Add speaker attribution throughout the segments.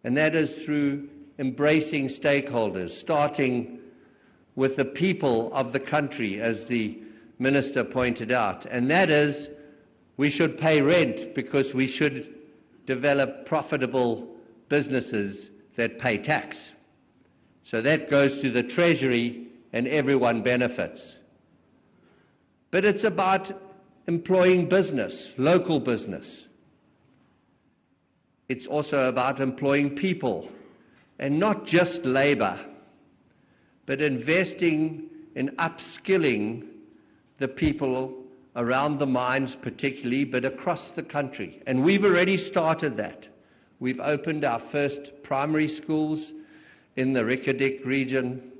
Speaker 1: and that is through embracing stakeholders, starting with the people of the country, as the Minister pointed out, and that is we should pay rent because we should develop profitable businesses that pay tax. So that goes to the Treasury and everyone benefits. But it's about employing business, local business. It's also about employing people, and not just labor, but investing in upskilling the people around the mines particularly, but across the country. And we've already started that. We've opened our first primary schools in the Rikadik region,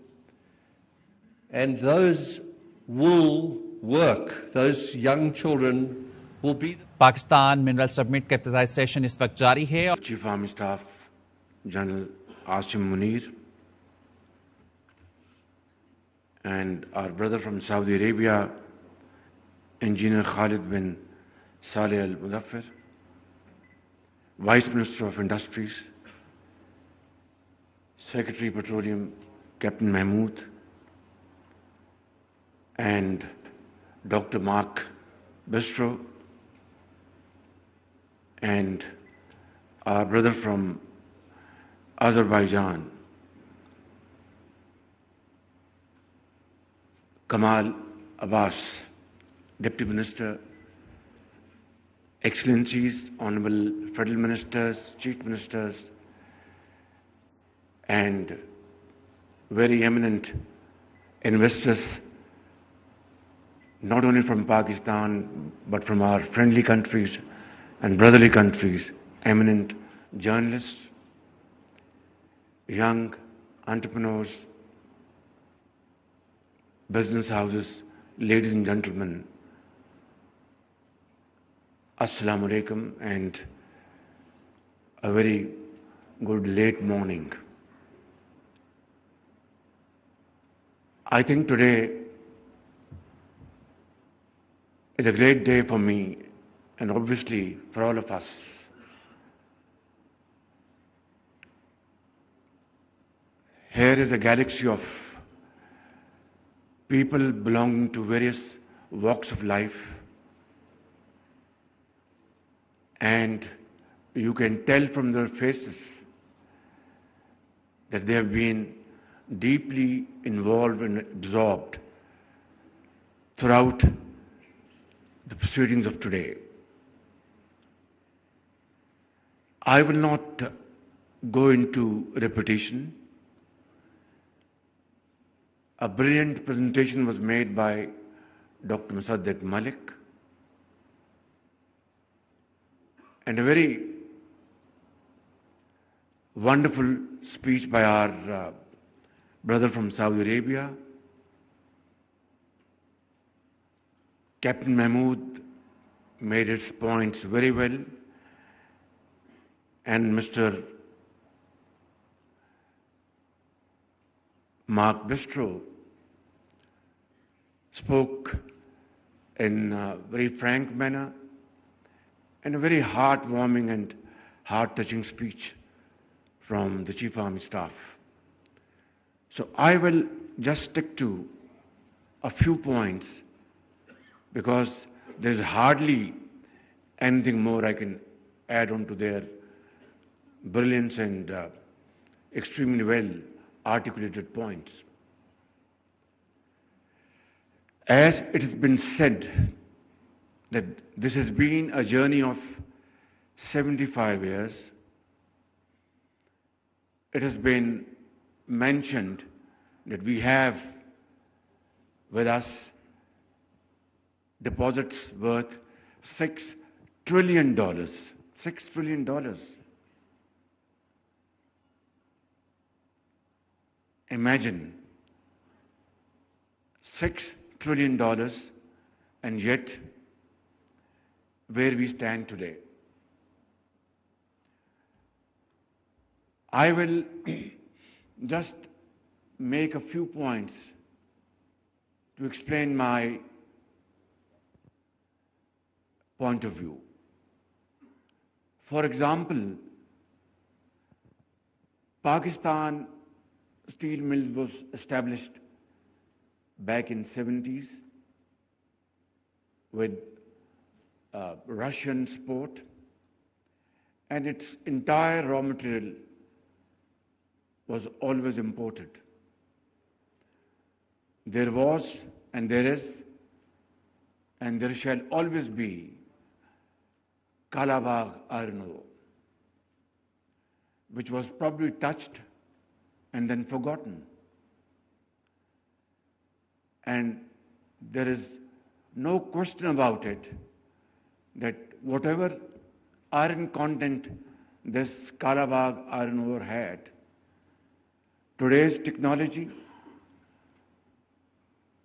Speaker 1: and those will work. Those young children will be...
Speaker 2: Pakistan mineral submit का इफ्तिताही session इस वक्त जारी है.
Speaker 3: Chief Army Staff General Asim Munir and our brother from Saudi Arabia, Engineer Khalid bin Saleh Al Mudaffir, Vice Minister of Industries, Secretary Petroleum Captain Mahmood, and Dr. Mark Bistro, and our brother from Azerbaijan, Kamal Abbas, Deputy Minister, Excellencies, Honorable Federal Ministers, Chief Ministers, and very eminent investors, not only from Pakistan, but from our friendly countries and brotherly countries, eminent journalists, young entrepreneurs, business houses, ladies and gentlemen, Assalamu alaikum, and a very good late morning. I think today is a great day for me and obviously for all of us. Here is a galaxy of people belonging to various walks of life, and you can tell from their faces that they have been deeply involved and absorbed throughout the proceedings of today. I will not go into repetition. A brilliant presentation was made by Dr. Musaddiq Malik, and a very wonderful speech by our brother from Saudi Arabia. Captain Mahmood made his points very well, and Mr. Mark Bistro spoke in a very frank manner and a very heartwarming and heart-touching speech from the Chief Army Staff. So I will just stick to a few points because there is hardly anything more I can add on to their brilliance and extremely well articulated points. As it has been said that this has been a journey of 75 years, it has been mentioned that we have with us deposits worth $6 trillion. $6 trillion. Imagine $6 trillion, and yet where we stand today. I will just make a few points to explain my point of view. For example, Pakistan Steel Mills was established back in 70s with Russian support, and its entire raw material was always imported. There was, and there is, and there shall always be Kalabagh iron ore, which was probably touched and then forgotten. And there is no question about it that whatever iron content this Kalabagh iron ore had, today's technology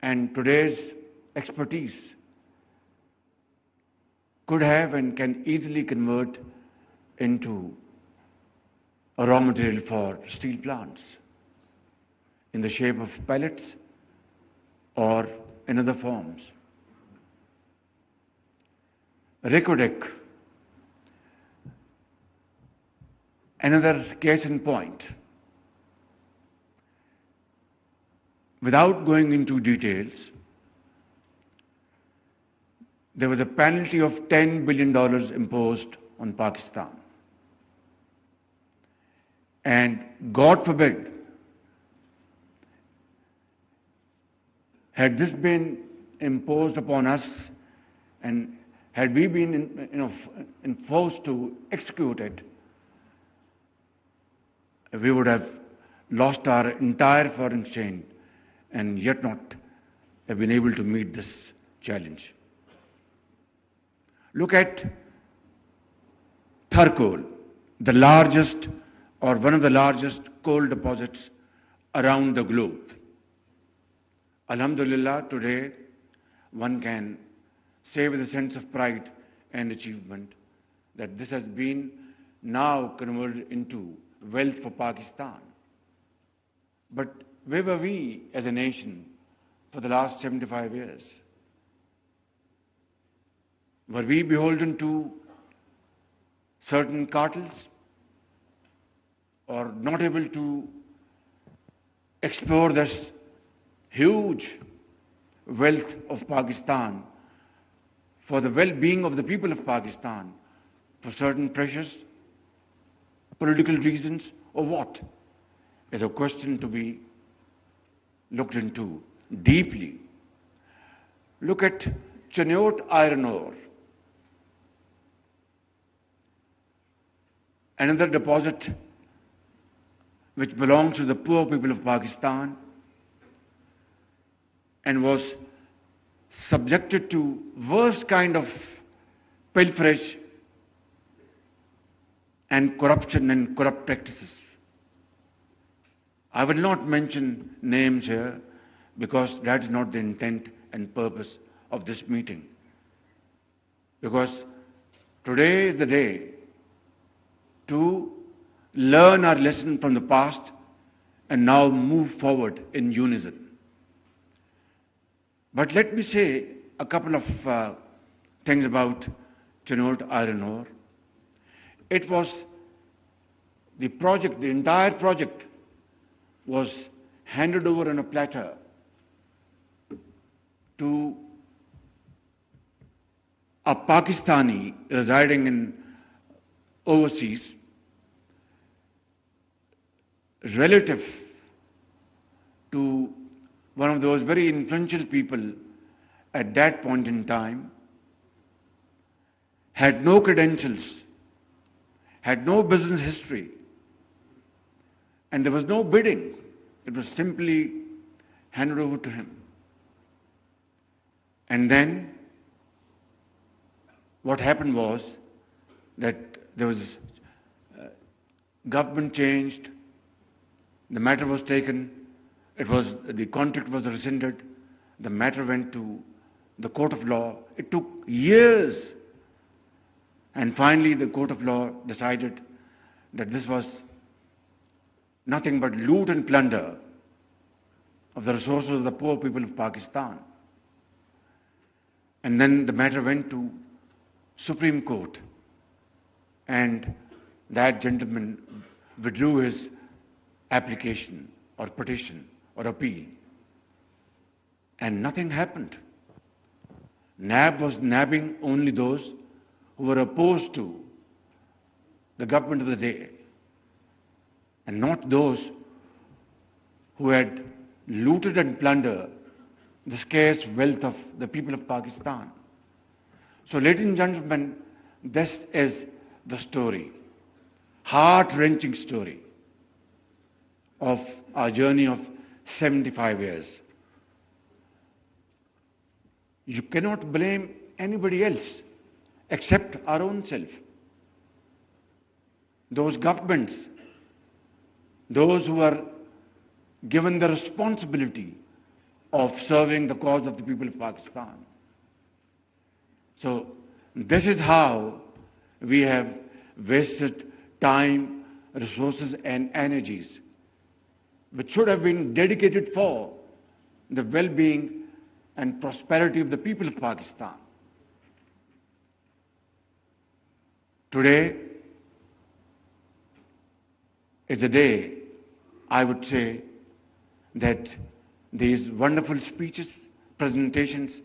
Speaker 3: and today's expertise could have and can easily convert into a raw material for steel plants in the shape of pellets or in other forms. Ricodec, another case in point. Without going into details, there was a penalty of $10 billion imposed on Pakistan. And God forbid, had this been imposed upon us and had we been forced to execute it, we would have lost our entire foreign exchange and yet not have been able to meet this challenge. Look at Tharkol, the largest or one of the largest coal deposits around the globe. Alhamdulillah, today one can say with a sense of pride and achievement that this has been now converted into wealth for Pakistan. But where were we as a nation for the last 75 years? Were we beholden to certain cartels or not able to explore this huge wealth of Pakistan for the well-being of the people of Pakistan for certain pressures, political reasons, or what? Is a question to be looked into deeply. Look at Cheniot iron ore, another deposit which belongs to the poor people of Pakistan and was subjected to worst kind of pilferage and corruption and corrupt practices. I will not mention names here because that's not the intent and purpose of this meeting. Because today is the day to learn our lesson from the past and now move forward in unison. But let me say a couple of things about Cheniot iron ore. It was the project, the entire project was handed over on a platter to a Pakistani residing in overseas, relative to one of those very influential people at that point in time, had no credentials, had no business history, and there was no bidding. It was simply handed over to him. And then what happened was that there was government changed, the matter was taken, the contract was rescinded, the matter went to the court of law. It took years. And finally the court of law decided that this was nothing but loot and plunder of the resources of the poor people of Pakistan. And then the matter went to Supreme Court, and that gentleman withdrew his application or petition or appeal, and nothing happened. NAB was nabbing only those who were opposed to the government of the day, and not those who had looted and plundered the scarce wealth of the people of Pakistan. So, ladies and gentlemen, this is the story, heart-wrenching story of our journey of 75 years. You cannot blame anybody else except our own self. Those governments, those who are given the responsibility of serving the cause of the people of Pakistan. So, this is how we have wasted time, resources, and energies, which should have been dedicated for the well-being and prosperity of the people of Pakistan. Today is a day, I would say, that these wonderful speeches, presentations,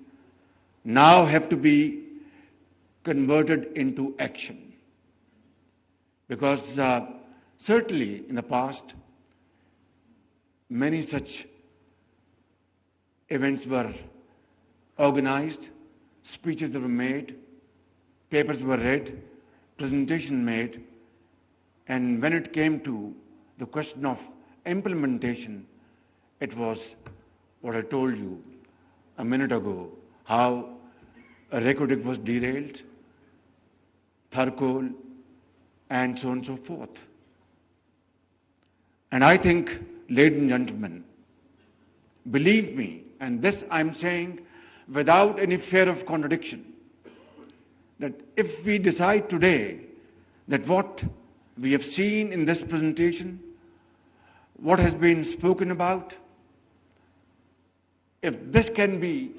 Speaker 3: now have to be converted into action. Because certainly in the past, many such events were organized, speeches were made, papers were read, presentation made, and when it came to the question of implementation, it was what I told you a minute ago, how a record was derailed, Tharkol, and so on and so forth. And I think, ladies and gentlemen, believe me, and this I'm saying without any fear of contradiction, that if we decide today that what we have seen in this presentation, what has been spoken about, if this can be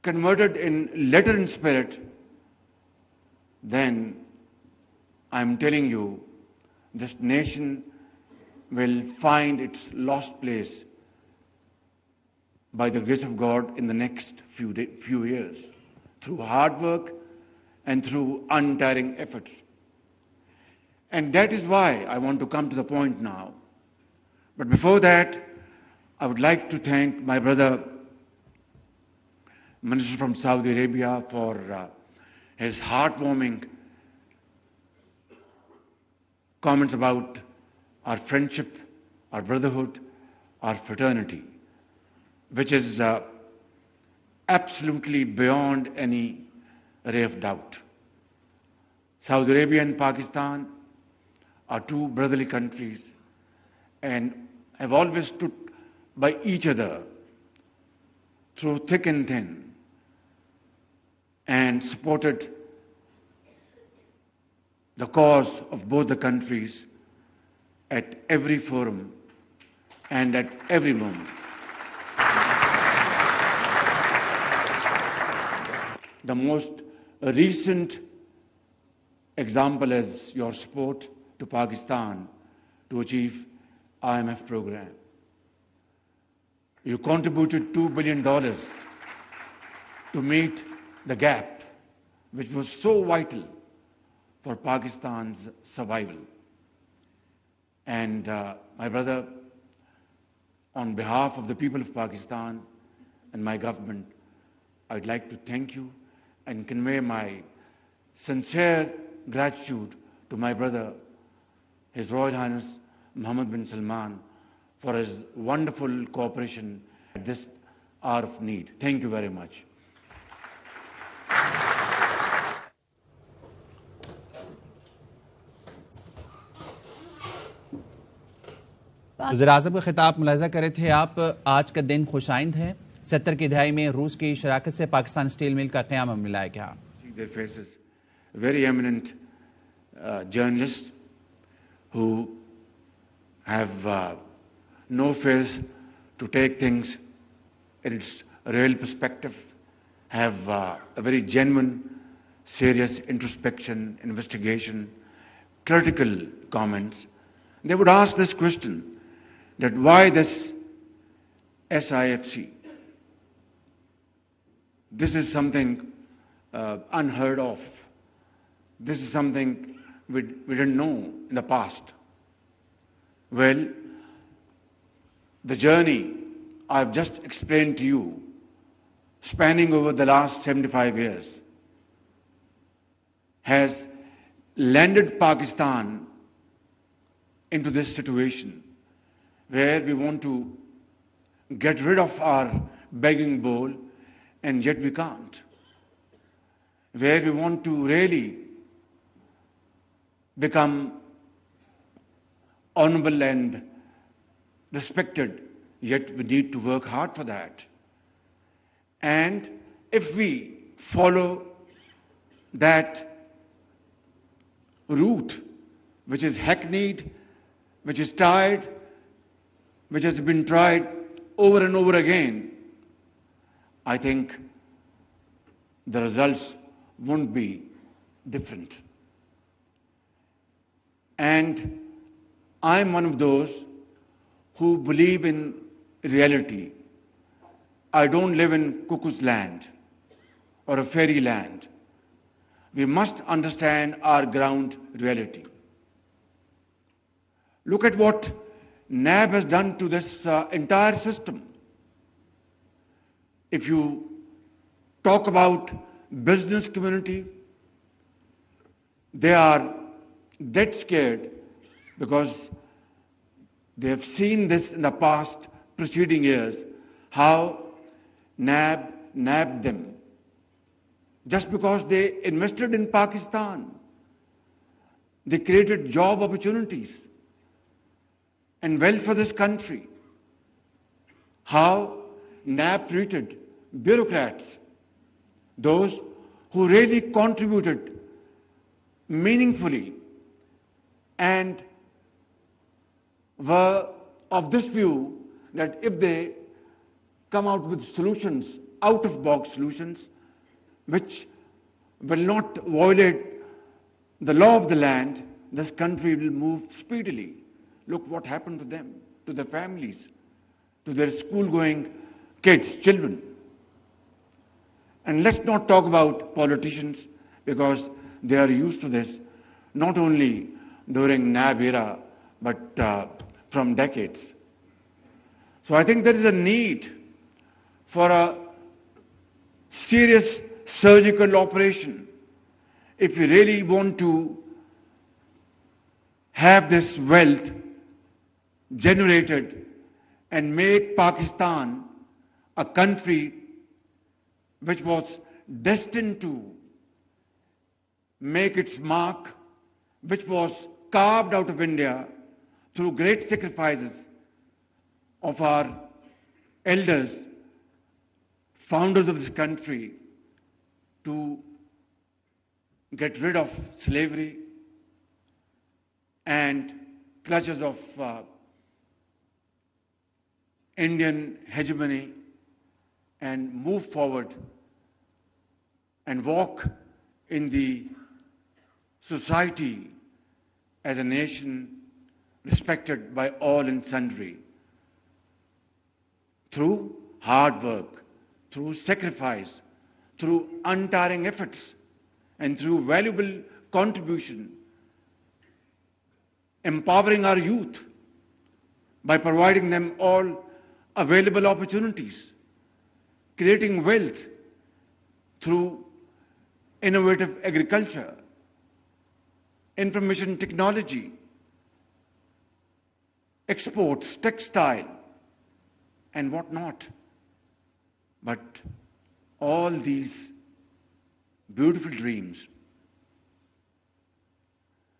Speaker 3: converted in letter and spirit, then I'm telling you, this nation will find its lost place by the grace of God in the next few years, through hard work and through untiring efforts. And that is why I want to come to the point now. But before that, I would like to thank my brother, Minister from Saudi Arabia, for his heartwarming comments about our friendship, our brotherhood, our fraternity, which is absolutely beyond any ray of doubt. Saudi Arabia and Pakistan are two brotherly countries and have always stood by each other through thick and thin and supported the cause of both the countries at every forum and at every moment. The most recent example is your support to Pakistan to achieve IMF program. You contributed $2 billion to meet the gap, which was so vital for Pakistan's survival. And my brother, on behalf of the people of Pakistan and my government, I'd like to thank you and convey my sincere gratitude to my brother, His Royal Highness Mohammed bin Salman, for his wonderful cooperation at this hour of need. Thank you very much.
Speaker 2: वज़ीर-ए-आज़म का खिताब मुलाहिज़ा करे थे आप। आज का दिन खुशाइंद है। 70 की दहाई में रूस की शराकत से पाकिस्तान स्टील मिल का क़याम मिलाया गया।
Speaker 3: Their faces, very eminent journalists who have no fears to take things in its real perspective, have a very genuine, serious introspection, investigation, critical comments, they would ask this question, that why this SIFC? This is something unheard of. This is something we didn't know in the past. Well, the journey I've just explained to you, spanning over the last 75 years, has landed Pakistan into this situation where we want to get rid of our begging bowl and yet we can't. Where we want to really become honorable and respected, yet we need to work hard for that. And if we follow that route, which is hackneyed, which is tired, which has been tried over and over again, I think the results won't be different. And I'm one of those who believe in reality. I don't live in cuckoo's land or a fairy land. We must understand our ground reality. Look at what NAB has done to this entire system. If you talk about business community, they are dead scared because they have seen this in the past preceding years, how NAB nabbed them. Just because they invested in Pakistan, they created job opportunities and wealth for this country. How NAB treated bureaucrats, those who really contributed meaningfully and were of this view that if they come out with solutions, out-of-box solutions, which will not violate the law of the land, this country will move speedily. Look what happened to them, to their families, to their school-going kids, children. And let's not talk about politicians because they are used to this, not only during NAB era, but from decades. So I think there is a need for a serious surgical operation if we really want to have this wealth generated and make Pakistan a country which was destined to make its mark, which was carved out of India through great sacrifices of our elders, founders of this country, to get rid of slavery and clutches of Indian hegemony and move forward and walk in the society as a nation respected by all and sundry through hard work, through sacrifice, through untiring efforts, and through valuable contribution, empowering our youth by providing them all available opportunities, creating wealth through innovative agriculture, information technology, exports, textile, and whatnot. But all these beautiful dreams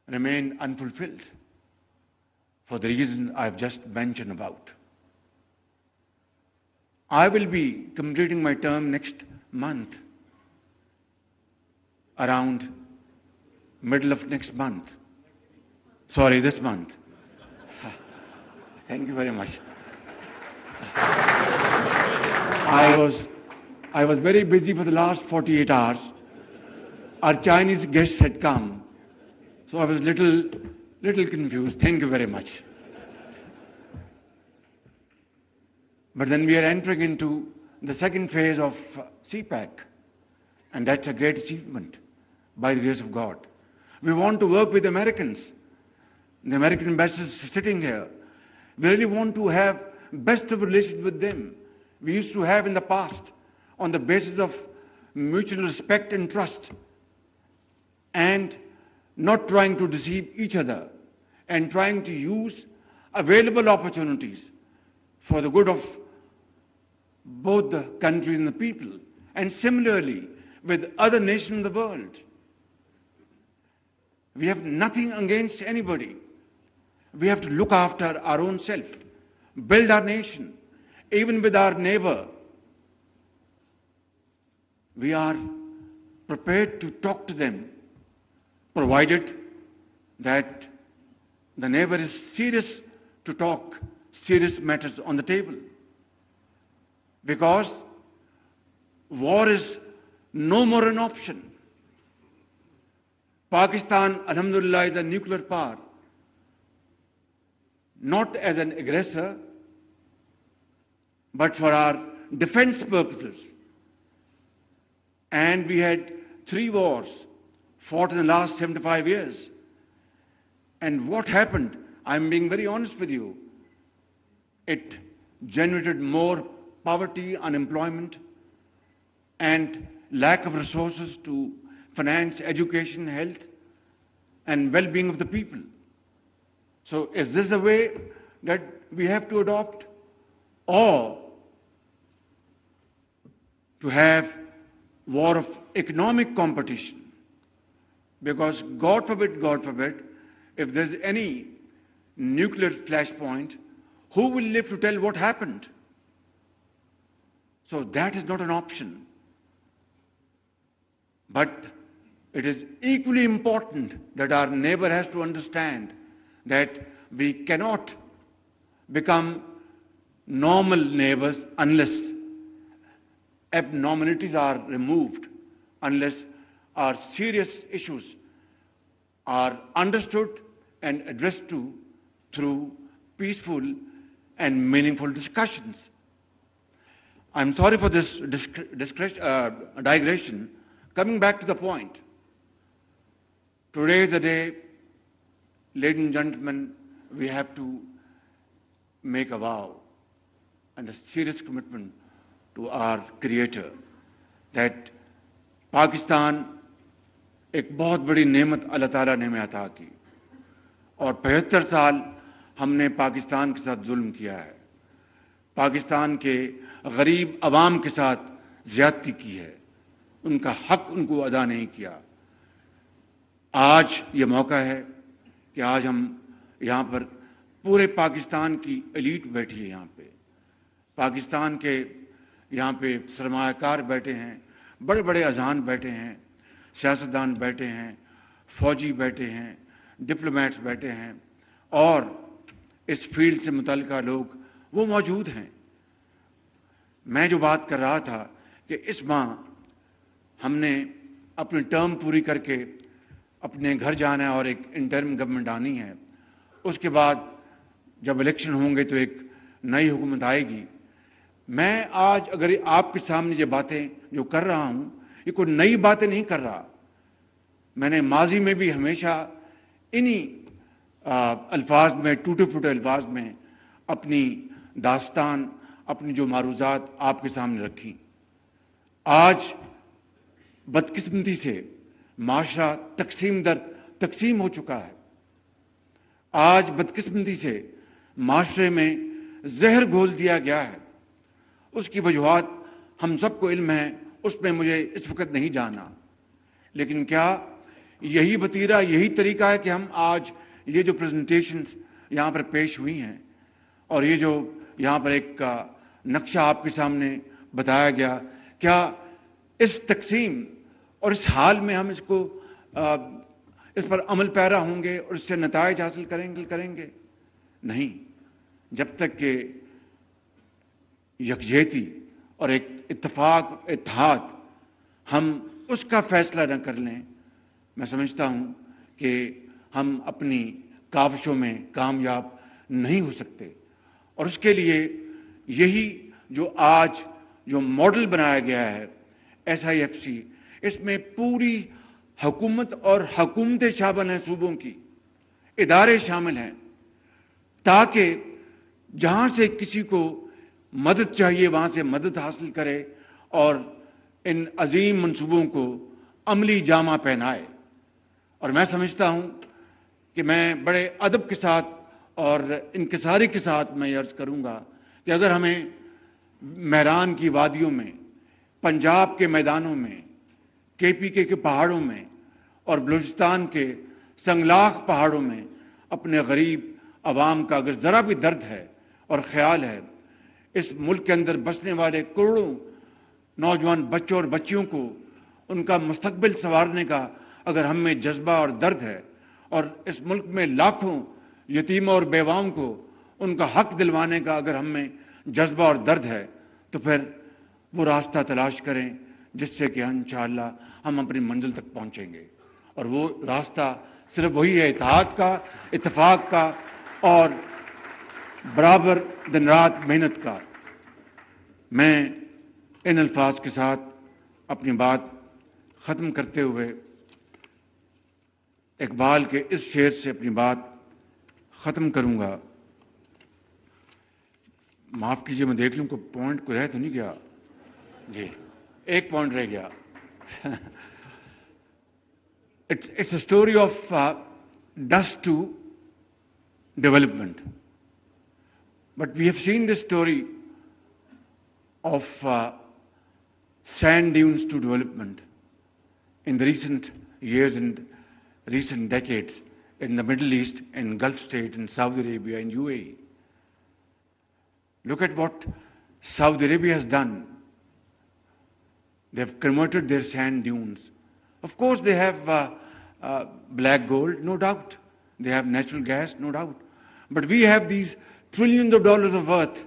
Speaker 3: remain unfulfilled for the reason I've just mentioned about. I will be completing my term next month, around middle of next month. Sorry, this month. Thank you very much. I was very busy for the last 48 hours. Our Chinese guests had come, so I was a little Little confused. Thank you very much. But then we are entering into the second phase of CPAC, and that's a great achievement by the grace of God. We want to work with Americans. The American ambassadors sitting here. We really want to have best of relations with them. We used to have in the past on the basis of mutual respect and trust, and not trying to deceive each other, and trying to use available opportunities for the good of both the countries and the people, and similarly with other nations in the world. We have nothing against anybody. We have to look after our own self, build our nation, even with our neighbor. We are prepared to talk to them, provided that the neighbor is serious to talk serious matters on the table. Because war is no more an option. Pakistan, alhamdulillah, is a nuclear power, not as an aggressor, but for our defense purposes. And we had 3 wars fought in the last 75 years. And what happened? I'm being very honest with you. It generated more poverty, unemployment, and lack of resources to finance education, health, and well-being of the people. So is this the way that we have to adopt? Or to have war of economic competition? Because God forbid, if there's any nuclear flashpoint, who will live to tell what happened? So that is not an option. But it is equally important that our neighbor has to understand that we cannot become normal neighbors unless abnormalities are removed, unless our serious issues are understood and addressed through peaceful and meaningful discussions. I'm sorry for this digression. Coming back to the point, today is the day, ladies and gentlemen, we have to make a vow and a serious commitment to our Creator that Pakistan एक बहुत बड़ी नेमत अल्लाह ताला ने हमें अता की और 75 साल हमने पाकिस्तान के साथ जुल्म किया है, पाकिस्तान के गरीब अवाम के साथ ज्यादती की है, उनका हक उनको अदा नहीं किया। आज ये मौका है कि आज हम यहाँ पर पूरे पाकिस्तान की एलीट बैठी है, यहाँ पे पाकिस्तान के यहाँ पे सरमायाकार बैठे हैं, बड़े बड़े अजान बैठे हैं, सियासतदान बैठे हैं, फौजी बैठे हैं, डिप्लोमेट्स बैठे हैं और इस फील्ड से मुतल्लिका लोग वो मौजूद हैं। मैं जो बात कर रहा था कि इस माह हमने अपनी टर्म पूरी करके अपने घर जाना है और एक इंटरिम गवर्नमेंट आनी है, उसके बाद जब इलेक्शन होंगे तो एक नई हुकूमत आएगी। मैं आज अगर आपके सामने ये बातें जो कर रहा हूं, ये कोई नई बातें नहीं कर रहा। मैंने माजी में भी हमेशा इन्हीं अल्फाज में, टूटे फूटे अल्फाज में अपनी दास्तान, अपनी जो मारूजात आपके सामने रखी। आज बदकिस्मती से माशरा तकसीम दर तकसीम हो चुका है। आज बदकिस्मती से माशरे में जहर घोल दिया गया है। उसकी वजूहात हम सबको इल्म है, उसमें मुझे इस वक्त नहीं जाना, लेकिन क्या यही वतीरा, यही तरीका है कि हम आज ये जो प्रेजेंटेशंस यहाँ पर पेश हुई हैं और ये जो यहाँ पर एक नक्शा आपके सामने बताया गया, क्या इस तकसीम और इस हाल में हम इसको इस पर अमल पैरा होंगे और इससे नताइज हासिल करेंगे? नहीं, जब तक कि यकजहती और एक इत्तेफाक, इत्तेहाद हम उसका फैसला न कर लें, मैं समझता हूं कि हम अपनी کاوشوں میں کامیاب نہیں ہو سکتے. اور اس کے لیے یہی جو آج جو ماڈل بنایا گیا ہے SIFC, اس میں پوری حکومت اور حکومتیں شامل ہیں, صوبوں کی ادارے شامل ہیں, تاکہ جہاں سے کسی کو مدد چاہیے وہاں سے مدد حاصل کرے اور ان عظیم منصوبوں کو عملی جامہ پہنائے. اور میں سمجھتا ہوں کہ میں بڑے ادب کے ساتھ اور انکساری کے ساتھ میں یہ عرض کروں گا کہ اگر ہمیں میران کی وادیوں میں, پنجاب کے میدانوں میں, KPK کے پہاڑوں میں اور بلوچستان کے سنگلاخ پہاڑوں میں اپنے غریب عوام کا اگر ذرا بھی درد ہے اور خیال ہے, اس ملک کے اندر بسنے والے کروڑوں نوجوان بچوں اور بچیوں کو ان کا مستقبل سنوارنے کا اگر ہم میں جذبہ اور درد ہے, اور اس ملک میں لاکھوں یتیموں اور بیواؤں کو ان کا حق دلوانے کا اگر ہم میں جذبہ اور درد ہے, تو پھر وہ راستہ تلاش کریں جس سے کہ انشاءاللہ ہم اپنی منزل تک پہنچیں گے. اور وہ راستہ صرف وہی ہے اتحاد کا, اتفاق کا اور برابر دن رات محنت کا. میں ان الفاظ کے ساتھ اپنی بات ختم کرتے ہوئے اقبال کے اس شعر سے اپنی بات ختم کروں گا. معاف کیجئے, میں دیکھ لوں کہ پوائنٹ کو رہ تو نہیں گیا. جی, ایک پوائنٹ رہ گیا. It's a story of dust to development. But we have seen this story of sand dunes to development in the recent years and recent decades in the Middle East, in Gulf State, in Saudi Arabia, in UAE. Look at what Saudi Arabia has done. They have converted their sand dunes. Of course, they have black gold, no doubt. They have natural gas, no doubt. But we have these trillions of dollars of worth,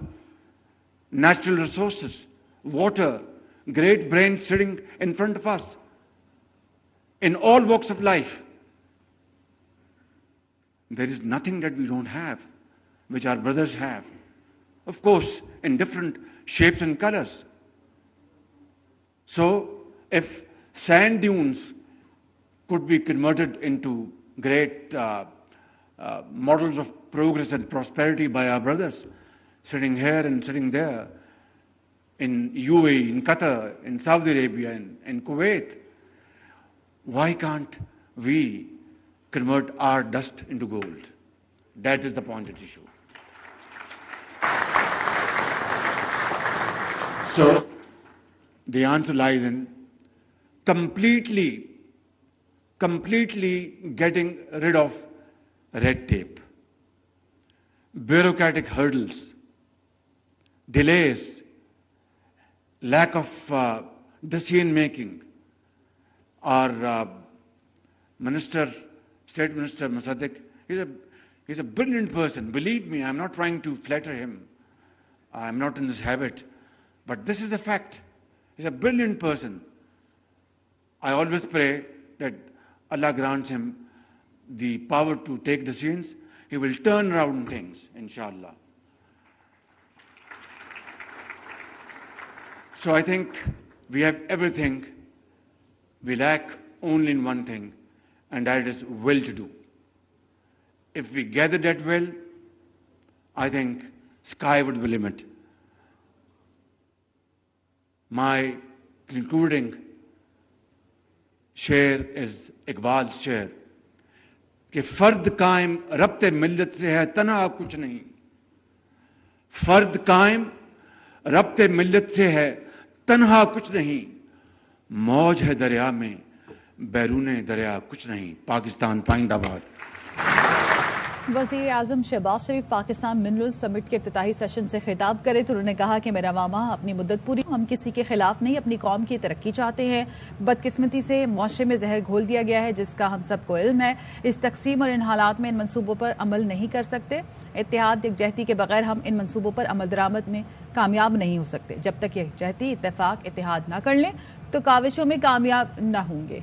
Speaker 3: natural resources, water, great brains sitting in front of us in all walks of life. There is nothing that we don't have, which our brothers have. Of course, in different shapes and colors. So, if sand dunes could be converted into great models of progress and prosperity by our brothers, sitting here and sitting there, in UAE, in Qatar, in Saudi Arabia, in Kuwait, why can't we convert our dust into gold? That is the point at issue. So, the answer lies in completely getting rid of red tape, bureaucratic hurdles, delays, lack of decision making. Our State Minister Musaddiq, he's a brilliant person. Believe me, I'm not trying to flatter him. I'm not in this habit. But this is a fact. He's a brilliant person. I always pray that Allah grants him the power to take decisions. He will turn around things, inshallah. So I think we have everything. We lack only in one thing, and that is will to do. If we gather that will, I think sky would be the limit. My concluding شعر is اقبال's شعر کہ فرد قائم ربط ملت سے ہے تنہا کچھ نہیں. فرد قائم ربط ملت سے ہے تنہا کچھ نہیں. موج ہے دریا میں بیرون دریا کچھ نہیں. پاکستان پائندہ باد.
Speaker 4: وزیر اعظم شہباز شریف پاکستان منرل سمٹ کے افتتاحی سیشن سے خطاب کرے تو انہوں نے کہا کہ میرا ماما اپنی مدت پوری, ہم کسی کے خلاف نہیں, اپنی قوم کی ترقی چاہتے ہیں. بدقسمتی سے معاشرے میں زہر گھول دیا گیا ہے جس کا ہم سب کو علم ہے. اس تقسیم اور ان حالات میں ان منصوبوں پر عمل نہیں کر سکتے. اتحاد یکجہتی کے بغیر ہم ان منصوبوں پر عمل درآمد میں کامیاب نہیں ہو سکتے. جب تک یکجہتی اتفاق اتحاد نہ کر لیں تو کاوشوں میں کامیاب نہ ہوں گے.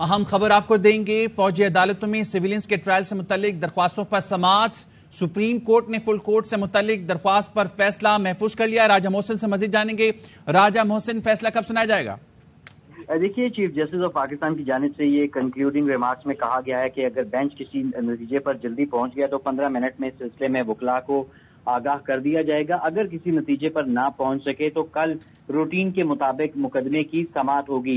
Speaker 2: اہم خبر آپ کو دیں گے، فوجی عدالتوں میں سویلینز کے ٹرائل سے متعلق درخواستوں پر سماعت، سپریم کورٹ نے فل کورٹ سے متعلق درخواست پر فیصلہ محفوظ کر لیا۔ راجہ محسن سے مزید جانیں گے۔ راجہ محسن، فیصلہ کب سنایا جائے گا؟
Speaker 5: دیکھیے، چیف جسٹس آف پاکستان کی جانب سے یہ کنکلوڈنگ ریمارکس میں کہا گیا ہے کہ اگر بینچ کسی نتیجے پر جلدی پہنچ گیا تو 15 منٹ میں اس سلسلے میں وکلاء کو آگاہ کر دیا جائے گا۔ اگر کسی نتیجے پر نہ پہنچ سکے تو کل روٹین کے مطابق مقدمے کی سماعت ہوگی۔